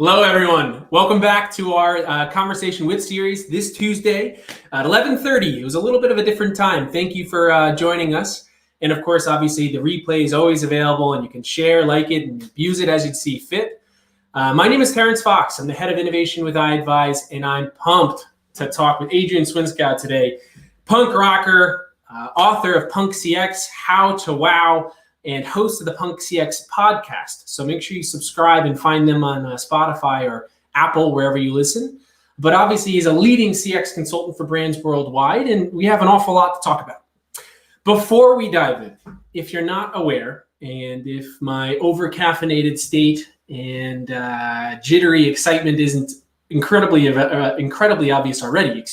Hello, everyone. Welcome back to our Conversation With series this Tuesday at 11:30. It was a little bit of a different time. Thank you for joining us. And of course, obviously, the replay is always available and you can share, like it, and use it as you see fit. My name is Terrence Fox. I'm the head of innovation with iAdvise, and I'm pumped to talk with Adrian Swinscoe today. Punk rocker, author of Punx CX, How to Wow, and host of the Punx CX podcast. So make sure you subscribe and find them on Spotify or Apple, wherever you listen. But obviously, he's a leading CX consultant for brands worldwide, and we have an awful lot to talk about. Before we dive in, if you're not aware, and if my over-caffeinated state and jittery excitement isn't incredibly obvious already,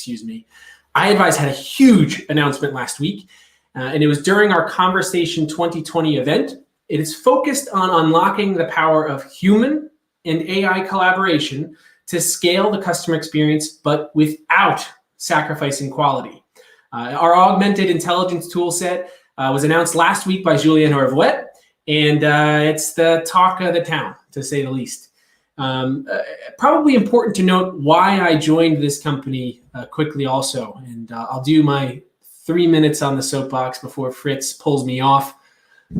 iAdvise had a huge announcement last week. And it was during our Conversation 2020 event. It is focused on unlocking the power of human and AI collaboration to scale the customer experience, but without sacrificing quality. Our augmented intelligence tool set was announced last week by Julien Orvouet, and it's the talk of the town, to say the least. Probably important to note why I joined this company quickly also, and I'll do my 3 minutes on the soapbox before Fritz pulls me off.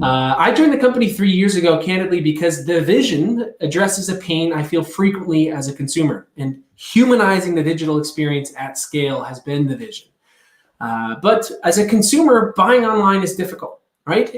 I joined the company 3 years ago, candidly, because the vision addresses a pain I feel frequently as a consumer, and humanizing the digital experience at scale has been the vision. But as a consumer, buying online is difficult, right?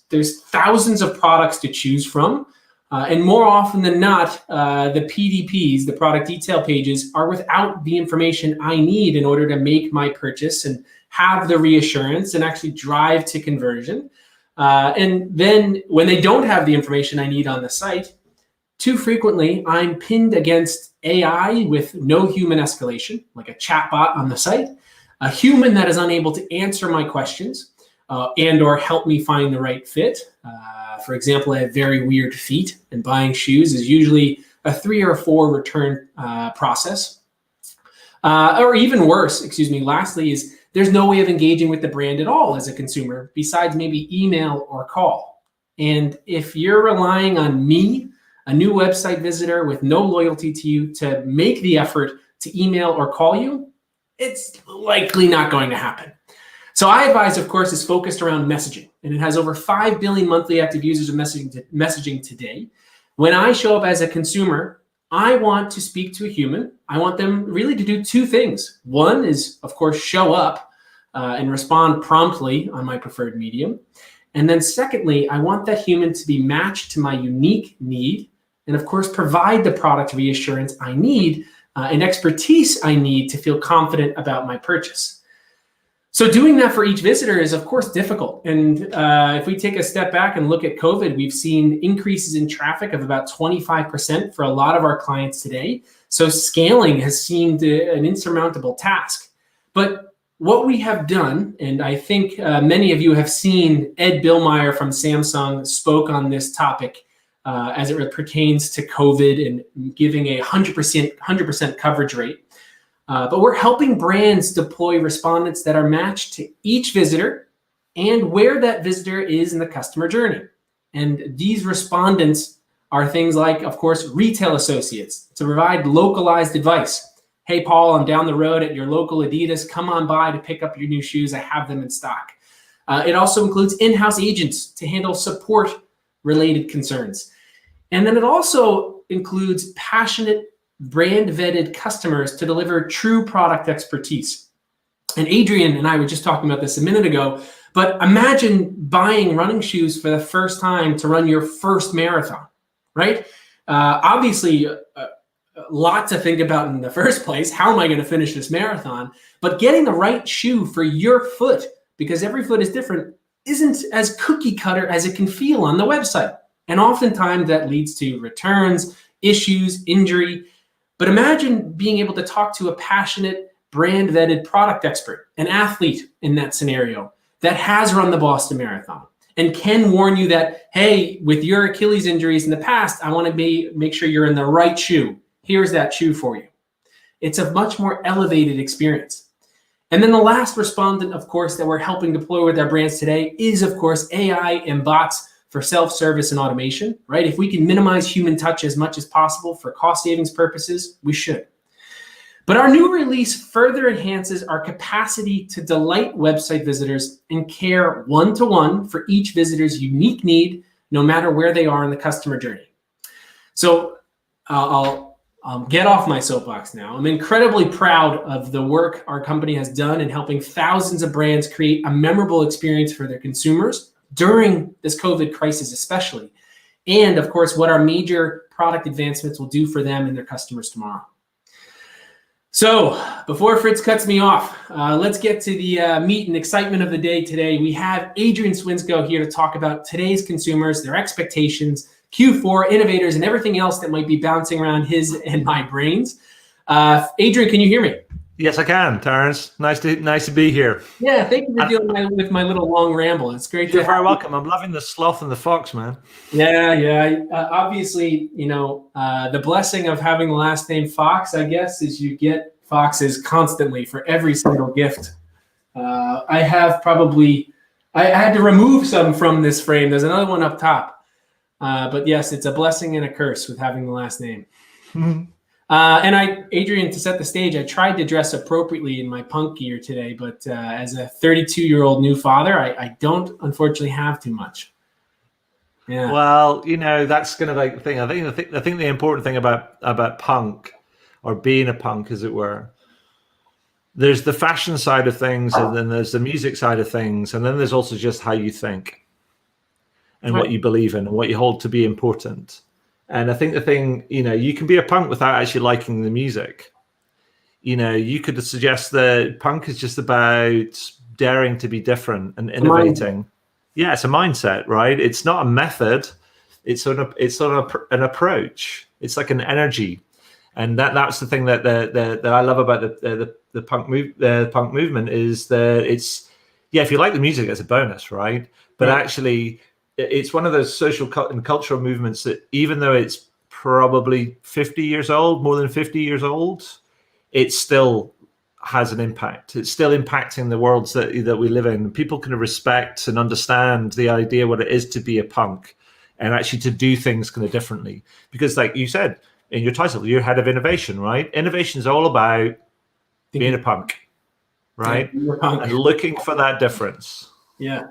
There's thousands of products to choose from, and more often than not, the PDPs, the product detail pages, are without the information I need in order to make my purchase and have the reassurance and actually drive to conversion. And then when they don't have the information I need on the site, too frequently I'm pinned against AI with no human escalation, like a chatbot on the site, a human that is unable to answer my questions and or help me find the right fit. For example, I have very weird feet, and buying shoes is usually a 3 or 4 return process. Or even worse, lastly, is there's no way of engaging with the brand at all as a consumer, besides maybe email or call. And if you're relying on me, a new website visitor with no loyalty to you, to make the effort to email or call you, it's likely not going to happen. So iAdvise, of course, is focused around messaging, and it has over 5 billion monthly active users of messaging today. When I show up as a consumer, I want to speak to a human. I want them really to do 2 things. One is, of course, show up and respond promptly on my preferred medium. And then secondly, I want that human to be matched to my unique need and, of course, provide the product reassurance I need and expertise I need to feel confident about my purchase. So doing that for each visitor is, of course, difficult. And if we take a step back and look at COVID, we've seen increases in traffic of about 25% for a lot of our clients today. So scaling has seemed an insurmountable task. But what we have done, and I think many of you have seen Ed Billmeyer from Samsung spoke on this topic as it pertains to COVID and giving a 100% coverage rate. But we're helping brands deploy respondents that are matched to each visitor and where that visitor is in the customer journey. And these respondents are things like, of course, retail associates to provide localized advice. Hey, Paul, I'm down the road at your local Adidas. Come on by to pick up your new shoes. I have them in stock. It also includes in-house agents to handle support-related concerns. And then it also includes passionate brand vetted customers to deliver true product expertise. And Adrian and I were just talking about this a minute ago, but imagine buying running shoes for the first time to run your first marathon, right? Obviously, a lot to think about in the first place. How am I going to finish this marathon? But getting the right shoe for your foot, because every foot is different, isn't as cookie cutter as it can feel on the website. And oftentimes that leads to returns, issues, injury. But imagine being able to talk to a passionate, brand vetted product expert, an athlete in that scenario that has run the Boston Marathon and can warn you that, hey, with your Achilles injuries in the past, I want to make sure you're in the right shoe. Here's that shoe for you. It's a much more elevated experience. And then the last respondent, of course, that we're helping deploy with our brands today is, of course, AI and bots for self-service and automation, right? If we can minimize human touch as much as possible for cost savings purposes, we should. But our new release further enhances our capacity to delight website visitors and care one-to-one for each visitor's unique need, no matter where they are in the customer journey. So I'll get off my soapbox now. I'm incredibly proud of the work our company has done in helping thousands of brands create a memorable experience for their consumers during this COVID crisis especially. And of course, what our major product advancements will do for them and their customers tomorrow. So before Fritz cuts me off, let's get to the meat and excitement of the day today. We have Adrian Swinscoe here to talk about today's consumers, their expectations, Q4, innovators, and everything else that might be bouncing around his and my brains. Adrian, can you hear me? Yes, I can, Terrence. Nice to be here. Yeah, thank you for dealing with my little long ramble. It's great. You're very welcome. I'm loving the sloth and the fox, man. Yeah. Obviously, the blessing of having the last name Fox, I guess, is you get foxes constantly for every single gift. I had to remove some from this frame. There's another one up top. But yes, it's a blessing and a curse with having the last name. Adrian, to set the stage, I tried to dress appropriately in my punk gear today, but as a 32-year-old new father, I don't unfortunately have too much. Yeah. Well, that's kind of like the thing. I think the important thing about punk, or being a punk, as it were, there's the fashion side of things, and then there's the music side of things, and then there's also just how you think and what you believe in and what you hold to be important. And I think the thing, you can be a punk without actually liking the music. You could suggest that punk is just about daring to be different and innovating. Yeah, it's a mindset, right? It's not a method. It's an approach. It's like an energy, and that's the thing that I love about the punk movement is that it's, if you like the music, it's a bonus, right? But actually, it's one of those social and cultural movements that, even though it's probably 50 years old, more than 50 years old, it still has an impact. It's still impacting the worlds that we live in. People can respect and understand the idea what it is to be a punk and actually to do things kind of differently. Because like you said in your title, you're head of innovation, right? Innovation is all about being a punk, right? Yeah, and looking for that difference. Yeah.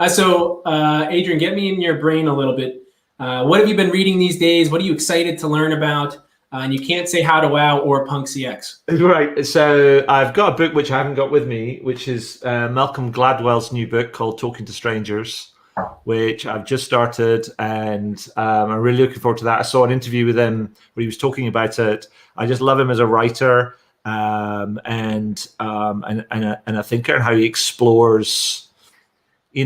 So, Adrian, get me in your brain a little bit. What have you been reading these days? What are you excited to learn about? And you can't say How to Wow or Punx CX. Right. So I've got a book which I haven't got with me, which is Malcolm Gladwell's new book called Talking to Strangers, which I've just started, and I'm really looking forward to that. I saw an interview with him where he was talking about it. I just love him as a writer and a thinker, and how he explores,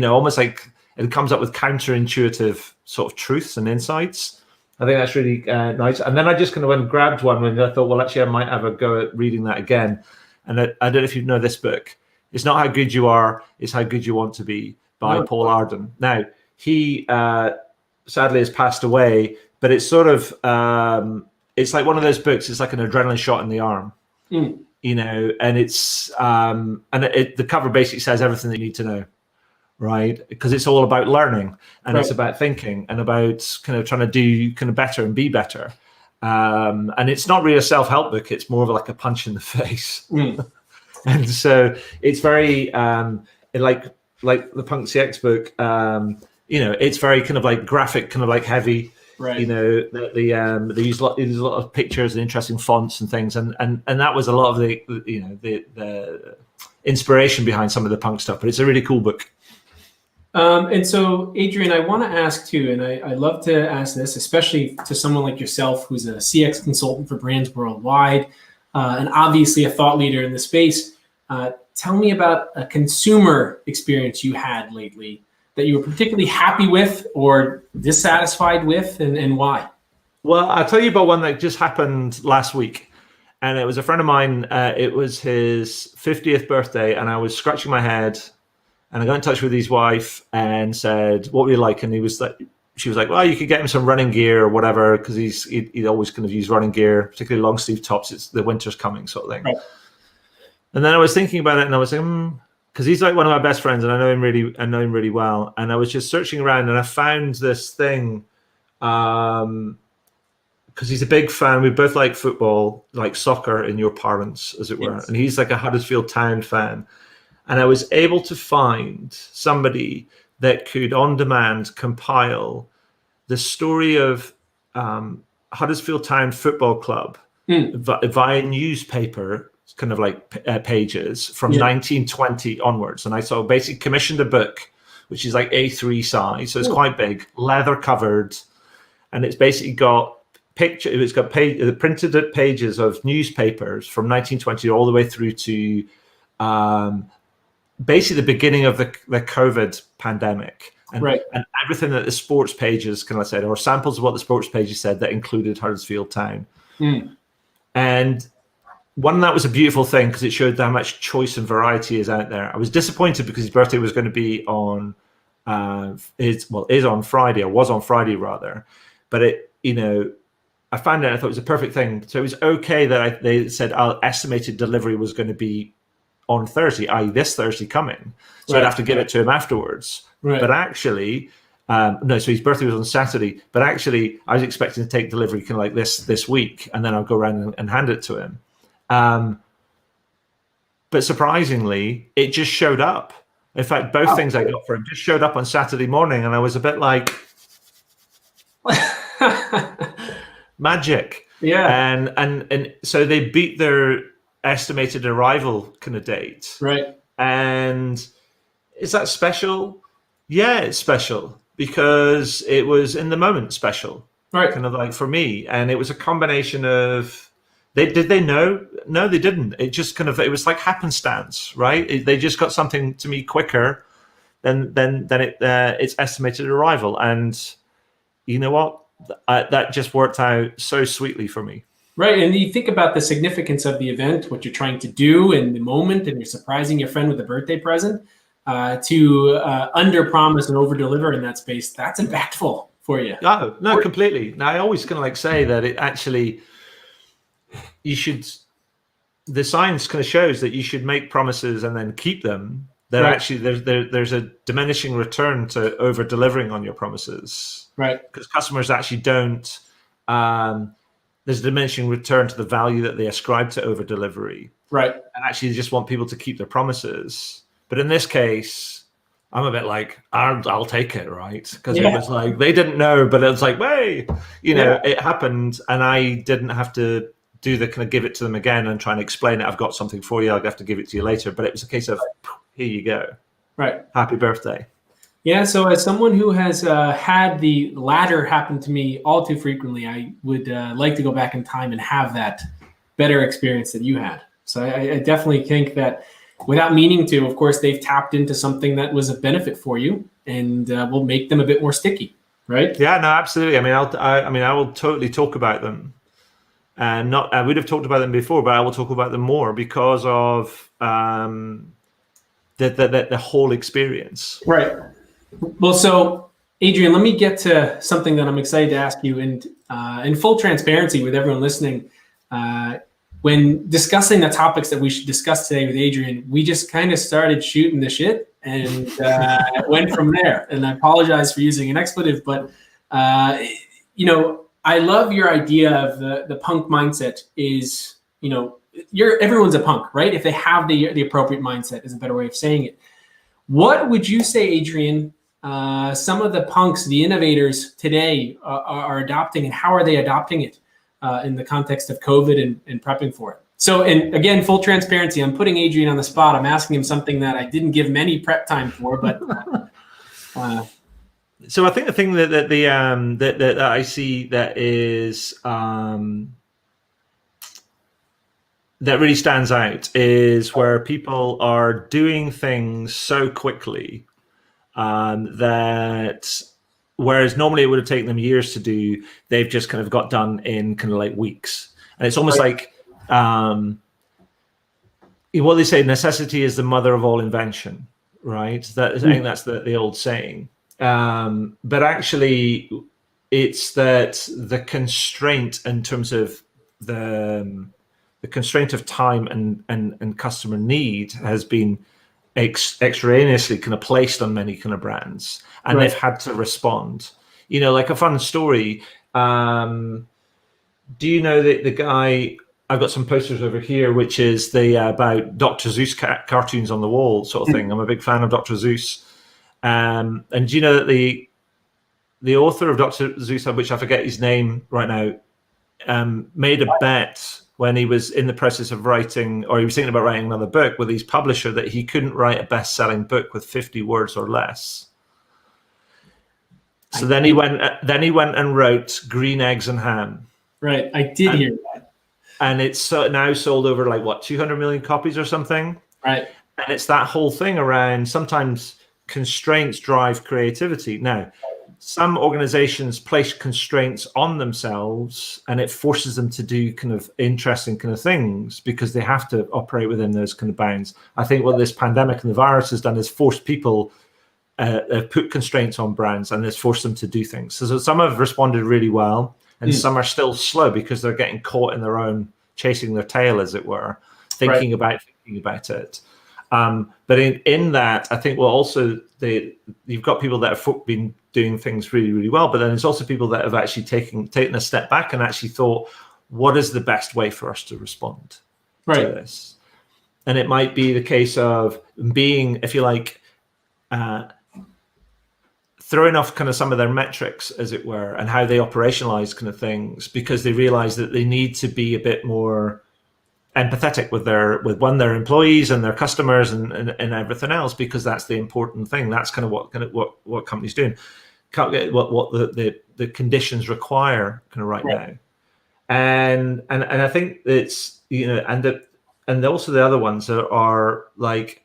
almost like it comes up with counterintuitive sort of truths and insights. I think that's really nice. And then I just kind of went and grabbed one when I thought, well, actually, I might have a go at reading that again. And I don't know if you know this book. It's Not How Good You Are, It's How Good You Want to Be by Paul Arden. Now, he sadly has passed away, but it's sort of, it's like one of those books. It's like an adrenaline shot in the arm, and it's, the cover basically says everything that you need to know. Right, because it's all about learning, and it's about thinking, and about kind of trying to do kind of better and be better. And it's not really a self-help book; it's more of like a punch in the face. And so it's very like the Punx CX book. It's very kind of like graphic, kind of like heavy. Right. They use a lot of pictures and interesting fonts and things, and that was a lot of the inspiration behind some of the punk stuff. But it's a really cool book. And so, Adrian, I want to ask too, and I love to ask this, especially to someone like yourself, who's a CX consultant for brands worldwide, and obviously a thought leader in the space. Tell me about a consumer experience you had lately that you were particularly happy with or dissatisfied with, and why? Well, I'll tell you about one that just happened last week. And it was a friend of mine. It was his 50th birthday, and I was scratching my head. And I got in touch with his wife and said, "What would you like?" And she was like, "Well, you could get him some running gear or whatever," because he'd always kind of use running gear, particularly long sleeve tops. It's the winter's coming, sort of thing. Right. And then I was thinking about it, and I was like, because he's like one of my best friends, and I know him really well. And I was just searching around, and I found this thing, because he's a big fan. We both like football, like soccer in your parlance, as it were. Yes. And he's like a Huddersfield Town fan. And I was able to find somebody that could, on demand, compile the story of Huddersfield Town Football Club via newspaper, kind of like pages from 1920 onwards. And I basically commissioned a book, which is like A3 size, so it's quite big, leather covered, and it's basically got printed pages of newspapers from 1920 all the way through to basically the beginning of the COVID pandemic. And, and everything that the sports pages kind of said, or samples of what the sports pages said that included Huddersfield Town. And that was a beautiful thing because it showed how much choice and variety is out there. I was disappointed because his birthday was going to be on, is on Friday, or was on Friday rather. But I found out, I thought it was a perfect thing. So it was okay that they said our estimated delivery was going to be on Thursday, i.e. this Thursday coming. So I'd have to give it to him afterwards. But actually, no, so his birthday was on Saturday. But actually, I was expecting to take delivery kind of like this week, and then I'll go around and hand it to him. But surprisingly, it just showed up. In fact, both things I got for him just showed up on Saturday morning, and I was a bit like, magic. And so they beat their estimated arrival kind of date. And is that special? Yeah, it's special because it was in the moment special. Kind of like for me. And it was a combination of, did they know? No, they didn't. It just it was like happenstance, right? They just got something to me quicker than its estimated arrival. And you know what? That just worked out so sweetly for me. And you think about the significance of the event, what you're trying to do in the moment, and you're surprising your friend with a birthday present, to under-promise and over-deliver in that space. That's impactful for you. Oh, no, completely. Now, I always kind of like say that it actually, the science kind of shows that you should make promises and then keep them. That actually there's a diminishing return to over-delivering on your promises. Because customers actually don't, there's a diminishing return to the value that they ascribe to over-delivery. And actually they just want people to keep their promises. But in this case, I'm a bit like, I'll take it, right? Because it was like, they didn't know, but it was like, hey, it happened, and I didn't have to do the kind of give it to them again and try and explain it. I've got something for you. I'll have to give it to you later. But it was a case of, here you go. Happy birthday. Yeah, so as someone who has had the latter happen to me all too frequently, I would like to go back in time and have that better experience that you had. So I definitely think that without meaning to, of course, they've tapped into something that was a benefit for you and will make them a bit more sticky, right? Yeah, no, absolutely. I mean, I will totally talk about them. And I would have talked about them before, but I will talk about them more because of the whole experience. Well, so Adrian, let me get to something that I'm excited to ask you. And in full transparency with everyone listening, when discussing the topics that we should discuss today with Adrian, we just kind of started shooting the shit and went from there. And I apologize for using an expletive, but I love your idea of the punk mindset is, everyone's a punk, right? If they have the appropriate mindset is a better way of saying it. What would you say, Adrian, some of the punks, the innovators today are adopting, and how are they adopting it in the context of COVID and prepping for it? So, and again, full transparency, I'm putting Adrian on the spot. I'm asking him something that I didn't give many prep time for, but... So I think the thing that I see that is that really stands out is where people are doing things so quickly that whereas normally it would have taken them years to do, they've just kind of got done in kind of like weeks. And it's almost like what they say, necessity is the mother of all invention, right? I think that's the old saying. But actually, it's that the constraint in terms of the constraint of time and customer need has been extraneously kind of placed on many kind of brands, and they've had to respond. Like a fun story. Do you know that the guy? I've got some posters over here, which is the about Dr. Seuss cartoons on the wall sort of thing. I'm a big fan of Dr. Seuss. And do you know that the author of Dr. Seuss, which I forget his name right now, made a bet when he was in the process of writing, or he was thinking about writing another book with his publisher, that he couldn't write a best-selling book with 50 words or less. So then he went and wrote Green Eggs and Ham. Right, I did hear that. And it's now sold over 200 million copies or something. Right. And it's that whole thing around sometimes constraints drive creativity. Now, some organizations place constraints on themselves and it forces them to do kind of interesting kind of things because they have to operate within those kind of bounds. I think what this pandemic and the virus has done is forced people, put constraints on brands, and it's forced them to do things. So some have responded really well. And some are still slow because they're getting caught in their own, chasing their tail, as it were, thinking about it. But in that, I think, you've got people that have been doing things really, really well, but then there's also people that have actually taken a step back and actually thought, what is the best way for us to respond to this? And it might be the case of being, if you like, throwing off kind of some of their metrics, as it were, and how they operationalize kind of things, because they realize that they need to be a bit more empathetic with their employees and their customers and everything else, because that's the important thing. That's kind of what companies doing. Can't get what the conditions require kind of right now. And I think it's, and also the other ones are like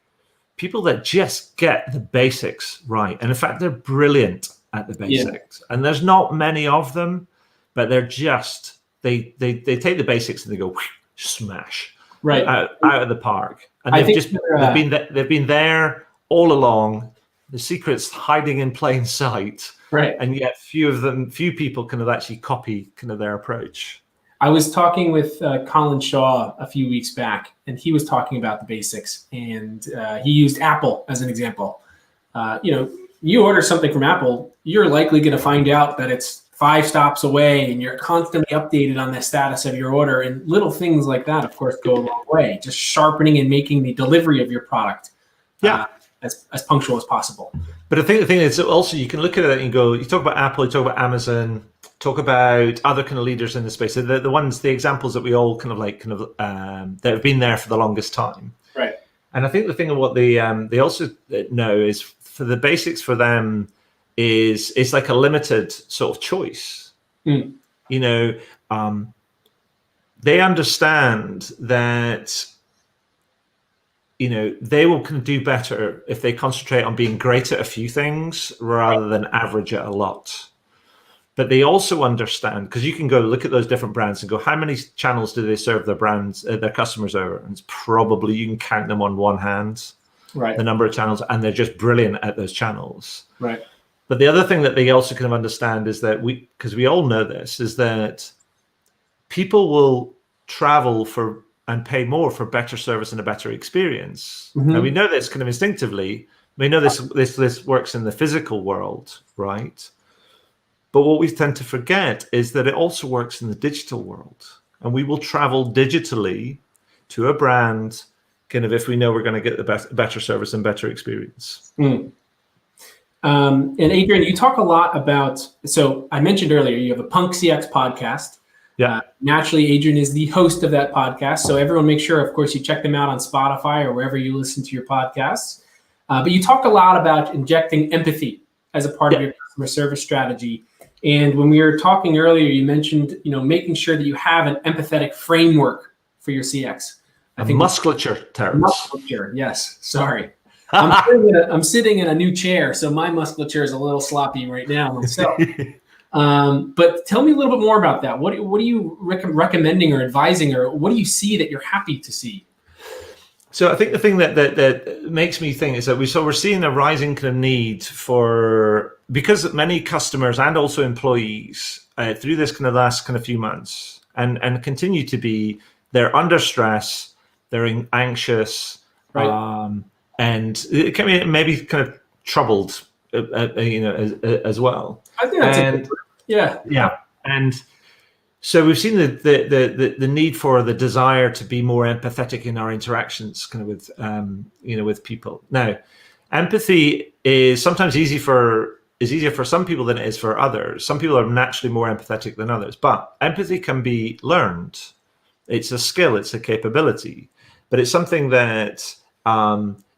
people that just get the basics right. And in fact, they're brilliant at the basics. And there's not many of them, but they're just, they take the basics and they go smash out of the park. And they've been there all along. The secret's hiding in plain sight. Right. And yet few people kind of actually copy kind of their approach. I was talking with Colin Shaw a few weeks back, and he was talking about the basics, and he used Apple as an example. You order something from Apple, you're likely going to find out that it's 5 stops away, and you're constantly updated on the status of your order. And little things like that, of course, go a long way. Just sharpening and making the delivery of your product as punctual as possible. But I think the thing is also you can look at it and go, you talk about Apple, you talk about Amazon, talk about other kind of leaders in the space. So the examples that we all that have been there for the longest time. Right. And I think the thing of what they also know is for the basics for them is it's like a limited sort of choice. They understand that they will kind of do better if they concentrate on being great at a few things rather than average at a lot. But they also understand, because you can go look at those different brands and go, how many channels do they serve their brands, their customers over? And it's probably, you can count them on one hand, the number of channels, and they're just brilliant at those channels. Right. But the other thing that they also kind of understand is that because we all know this, is that people will travel and pay more for better service and a better experience. And we know this kind of instinctively. We know this works in the physical world, right? But what we tend to forget is that it also works in the digital world. And we will travel digitally to a brand kind of if we know we're going to get the better service and better experience. And Adrian, you talk a lot about, so I mentioned earlier, you have a Punx CX podcast. Yeah. Naturally, Adrian is the host of that podcast. So everyone make sure, of course, you check them out on Spotify or wherever you listen to your podcasts. But you talk a lot about injecting empathy as a part of your customer service strategy. And when we were talking earlier, you mentioned, making sure that you have an empathetic framework for your CX. I think musculature, Terrence. Musculature, yes. Sorry. I'm sitting in a new chair, so my musculature is a little sloppy right now myself. But tell me a little bit more about that. What are you recommending or advising, or what do you see that you're happy to see? So I think the thing that makes me think is that we're seeing a rising kind of need because many customers and also employees through this kind of last kind of few months and continue to be, they're under stress, they're anxious, and it can be maybe kind of troubled, as well. I think that's a good word. Yeah, and so we've seen the need for the desire to be more empathetic in our interactions, kind of with with people. Now, empathy is sometimes easier for some people than it is for others. Some people are naturally more empathetic than others, but empathy can be learned. It's a skill, it's a capability, but it's something that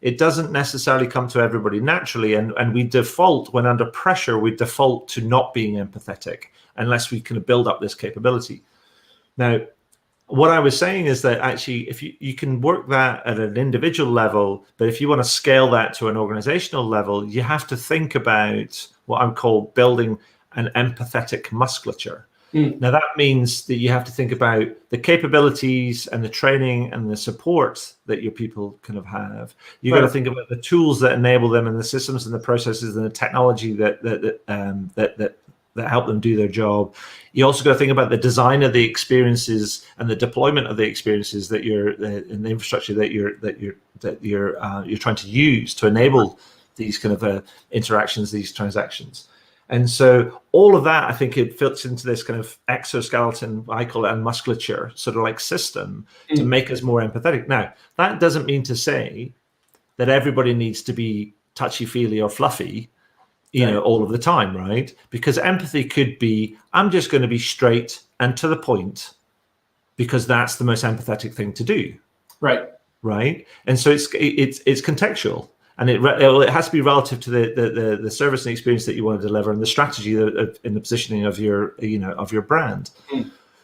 it doesn't necessarily come to everybody naturally. And we default, when under pressure, we default to not being empathetic unless we can build up this capability. Now, what I was saying is that actually, if you can work that at an individual level, but if you want to scale that to an organizational level, you have to think about what I'm called building an empathetic musculature. Now, that means that you have to think about the capabilities and the training and the support that your people kind of have. You've got to think about the tools that enable them and the systems and the processes and the technology that help them do their job. You also got to think about the design of the experiences and the deployment of the experiences that in the infrastructure that you're trying to use to enable these kind of interactions, these transactions. And so all of that, I think it fits into this kind of exoskeleton, I call it, and musculature sort of like system to make us more empathetic. Now, that doesn't mean to say that everybody needs to be touchy-feely or fluffy, all of the time, right? Because empathy could be, I'm just going to be straight and to the point because that's the most empathetic thing to do. Right. And so it's contextual. And it has to be relative to the service and experience that you want to deliver and the strategy in the positioning of your brand.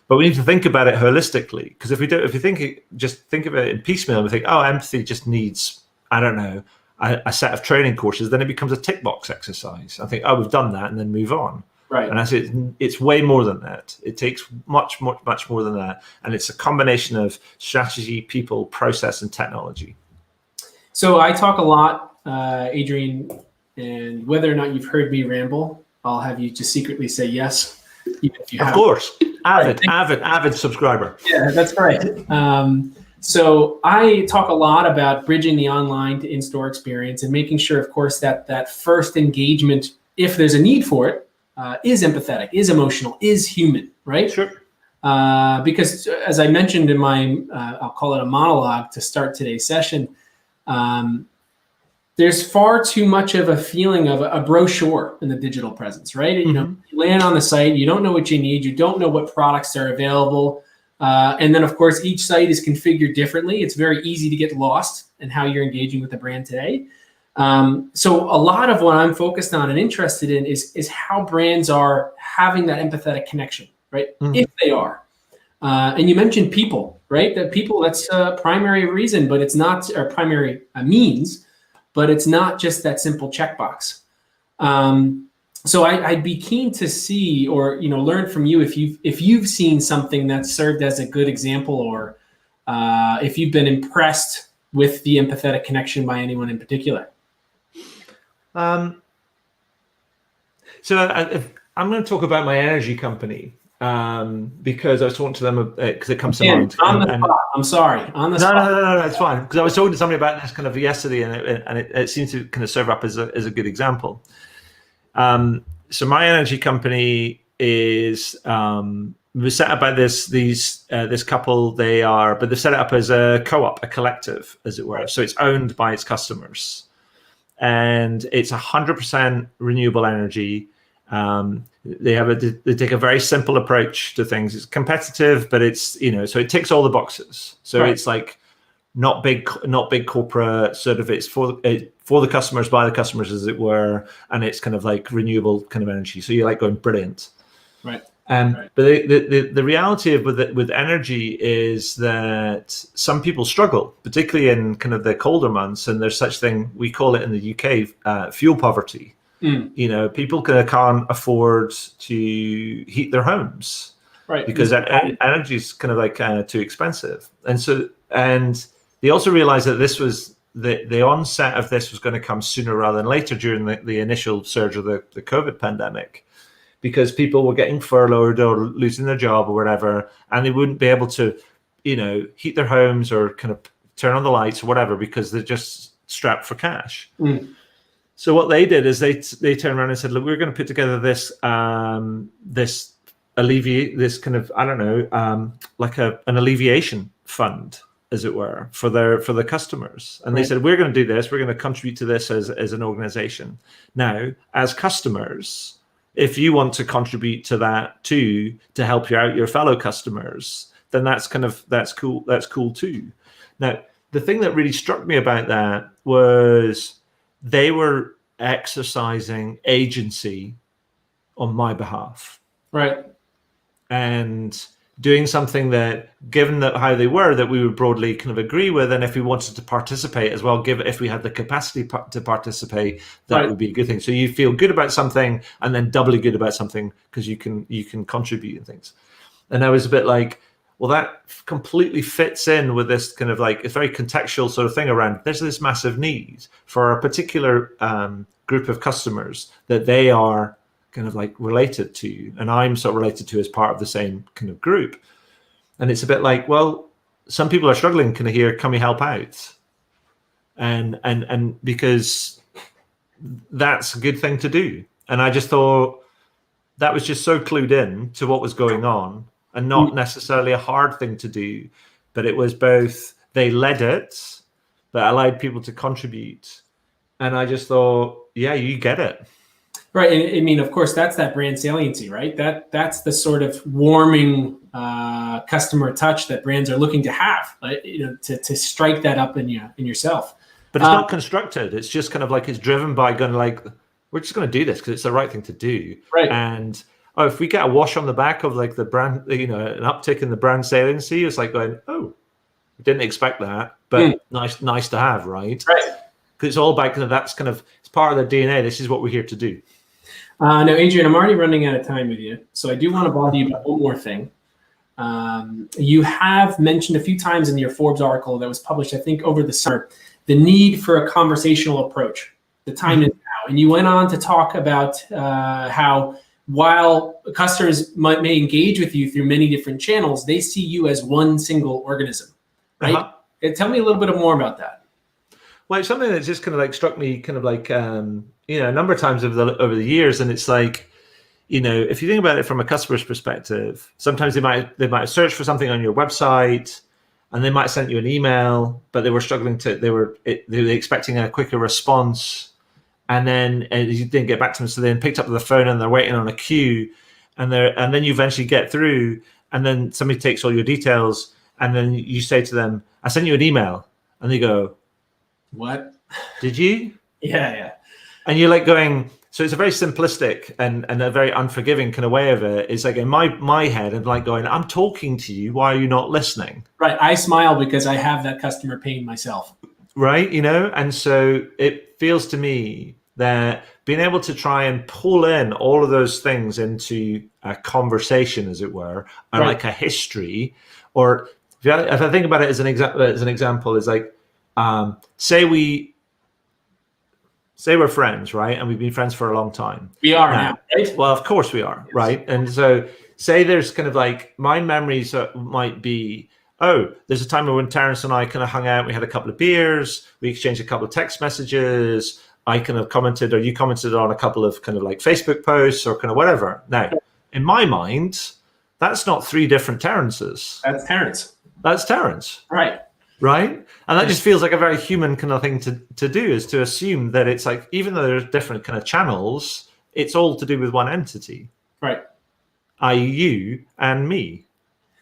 But we need to think about it holistically, because if you just think of it in piecemeal and we think, empathy just needs, I don't know, a set of training courses, then it becomes a tick box exercise. I think, we've done that, and then move on. Right. And I say it's way more than that. It takes much more than that, and it's a combination of strategy, people, process, and technology. So I talk a lot, Adrian, and whether or not you've heard me ramble, I'll have you just secretly say yes. Even if you of course. Avid subscriber. Yeah, that's right. So I talk a lot about bridging the online to in-store experience and making sure, of course, that first engagement, if there's a need for it, is empathetic, is emotional, is human, right? Sure. Because as I mentioned in my, I'll call it a monologue to start today's session, there's far too much of a feeling of a brochure in the digital presence, right? You land on the site, you don't know what you need, you don't know what products are available. And then, of course, each site is configured differently. It's very easy to get lost in how you're engaging with the brand today. So a lot of what I'm focused on and interested in is how brands are having that empathetic connection, right? If they are. And you mentioned people, right? That people, that's a primary reason, but it's not, or primary means, but it's not just that simple checkbox. So I'd be keen to see, or learn from you if you've seen something that served as a good example, or if you've been impressed with the empathetic connection by anyone in particular. So I'm going to talk about my energy company because I was talking to them because it comes to mind. I'm sorry. On the spot. No, it's fine. Because I was talking to somebody about this kind of yesterday, and it seems to kind of serve up as a good example. So my energy company is was set up by this couple. But they're set up as a co-op, a collective, as it were. So it's owned by its customers, and it's 100% renewable energy. They take a very simple approach to things. It's competitive, but it's so it ticks all the boxes. So It's like not big corporate, sort of. It's for the customers, by the customers, as it were, and it's kind of like renewable kind of energy. So you're like going brilliant, right? But the reality of with energy is that some people struggle, particularly in kind of the colder months, and there's such thing, we call it in the UK, fuel poverty. People can't afford to heat their homes, right? Because energy is kind of like too expensive, and they also realized that this was the onset of this was going to come sooner rather than later during the initial surge of the COVID pandemic, because people were getting furloughed or losing their job or whatever, and they wouldn't be able to, heat their homes or kind of turn on the lights or whatever, because they're just strapped for cash. Mm. So what they did is they turned around and said, look, we're going to put together this this kind of, I don't know, like an alleviation fund, as it were, for the customers. And they said, we're going to do this. We're going to contribute to this as an organization. Now, as customers, if you want to contribute to that too, to help you out your fellow customers, then that's cool. That's cool too. Now, the thing that really struck me about that was they were exercising agency on my behalf. Right. And doing something that, given that how they were, that we would broadly kind of agree with, and if we wanted to participate as well, if we had the capacity to participate, that would be a good thing. So you feel good about something, and then doubly good about something because you can contribute and things. And I was a bit like, well, that completely fits in with this kind of like, it's very contextual sort of thing around, there's this massive need for a particular group of customers that they are kind of like related to, and I'm sort of related to as part of the same kind of group. And it's a bit like, well, some people are struggling kind of here, can we help out? And because that's a good thing to do. And I just thought that was just so clued in to what was going on, and not necessarily a hard thing to do, but it was both, they led it, but allowed people to contribute. And I just thought, yeah, you get it. Right. And I mean, of course, that's that brand saliency, right? That's the sort of warming customer touch that brands are looking to have, right? To strike that up in yourself. But it's not constructed. It's just kind of like, it's driven by going like, we're just going to do this because it's the right thing to do. Right. And if we get a wash on the back of like the brand, an uptick in the brand saliency, it's like going, oh, we didn't expect that, but nice to have, right? Right. Because it's all about it's part of their DNA. This is what we're here to do. Now, Adrian, I'm already running out of time with you, so I do want to bother you about one more thing. You have mentioned a few times in your Forbes article that was published, I think, over the summer, the need for a conversational approach. The time is now. And you went on to talk about how while customers may engage with you through many different channels, they see you as one single organism, right? Uh-huh. Tell me a little bit more about that. Well, it's something that just kind of like struck me kind of like, a number of times over the years. And it's like, if you think about it from a customer's perspective, sometimes they might search for something on your website, and they might send you an email, but they were struggling they were expecting a quicker response. And then you didn't get back to them, so they picked up the phone and they're waiting on a queue, and then you eventually get through, and then somebody takes all your details, and then you say to them, "I sent you an email," and they go, "What? Did you?" Yeah. And you're like going, so it's a very simplistic and a very unforgiving kind of way of it. It's like in my head, I'm like going, I'm talking to you. Why are you not listening? Right. I smile because I have that customer pain myself. Right. And so it feels to me that being able to try and pull in all of those things into a conversation, as it were, or like a history, or if I think about it as an example, is like, say we're friends, right? And we've been friends for a long time. We are now, right? Well, of course we are, yes. Right? And so say there's kind of like, my memories might be, there's a time when Terrence and I kind of hung out, we had a couple of beers, we exchanged a couple of text messages, I kind of commented, or you commented on a couple of kind of like Facebook posts or kind of whatever. Now, in my mind, that's not three different Terrences. That's Terrence. That's Terrence. Right. And that just feels like a very human kind of thing to do, is to assume that it's like, even though there's different kind of channels, it's all to do with one entity. Right. I.e. you and me.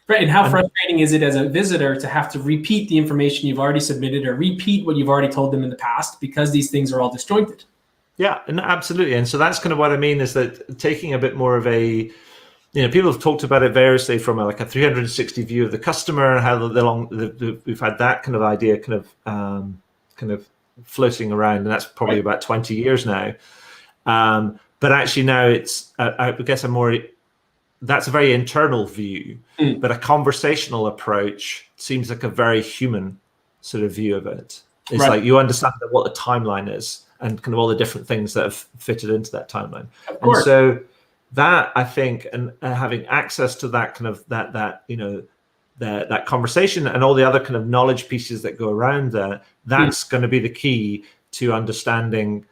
Right. And how frustrating is it as a visitor to have to repeat the information you've already submitted, or repeat what you've already told them in the past, because these things are all disjointed? Yeah, and absolutely. And so that's kind of what I mean, is that taking a bit more of a, people have talked about it variously from a 360 view of the customer, and how we've had that kind of idea kind of floating around, and that's probably about 20 years now. But actually now it's, I guess, that's a very internal view, but a conversational approach seems like a very human sort of view of it. It's like you understand what the timeline is, and kind of all the different things that have fitted into that timeline. And so that, I think, and having access to that kind of that that conversation and all the other kind of knowledge pieces that go around that, that's going to be the key to understanding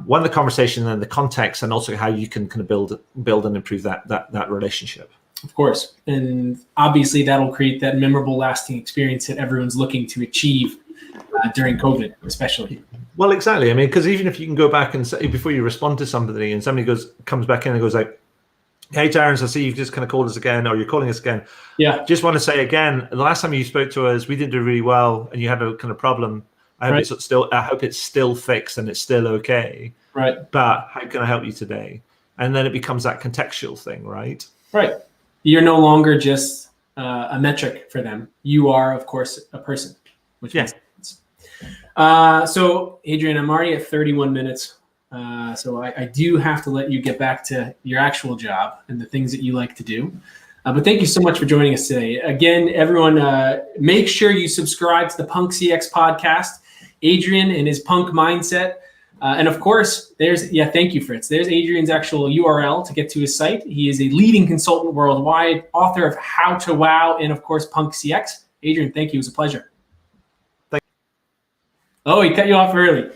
one, the conversation and the context, and also how you can kind of build and improve that relationship. Of course. And obviously that'll create that memorable, lasting experience that everyone's looking to achieve during COVID, especially. Well, exactly. I mean, because even if you can go back and say, before you respond to somebody and somebody comes back in and goes like, hey, Terrence, I see you've just kind of called us again, or you're calling us again. Yeah. Just want to say again, the last time you spoke to us, we didn't do really well and you had a kind of problem. I hope it's still fixed and it's still okay. Right. But how can I help you today? And then it becomes that contextual thing, right? Right. You're no longer just a metric for them. You are, of course, a person, which makes sense. So, Adrian, I'm already at 31 minutes. So I do have to let you get back to your actual job and the things that you like to do. But thank you so much for joining us today. Again, everyone, make sure you subscribe to the Punx CX podcast, Adrian and his punk mindset. And of course, thank you, Fritz. There's Adrian's actual URL to get to his site. He is a leading consultant worldwide, author of How to Wow, and of course, Punx CX. Adrian, thank you. It was a pleasure. Thank you. Oh, he cut you off early.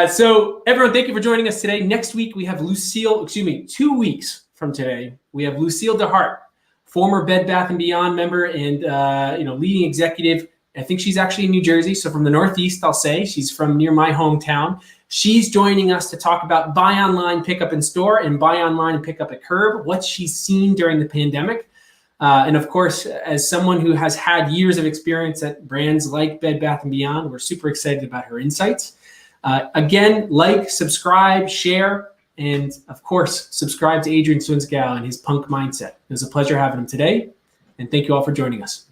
So everyone, thank you for joining us today. Next week, we have 2 weeks from today, we have Lucille DeHart, former Bed Bath & Beyond member and leading executive. I think she's actually in New Jersey. So from the Northeast, I'll say. She's from near my hometown. She's joining us to talk about buy online, pick up in store, and buy online and pick up at curb, what she's seen during the pandemic. And of course, as someone who has had years of experience at brands like Bed Bath & Beyond, we're super excited about her insights. Again, like, subscribe, share, and of course, subscribe to Adrian Swinscoe and his punk mindset. It was a pleasure having him today. And thank you all for joining us.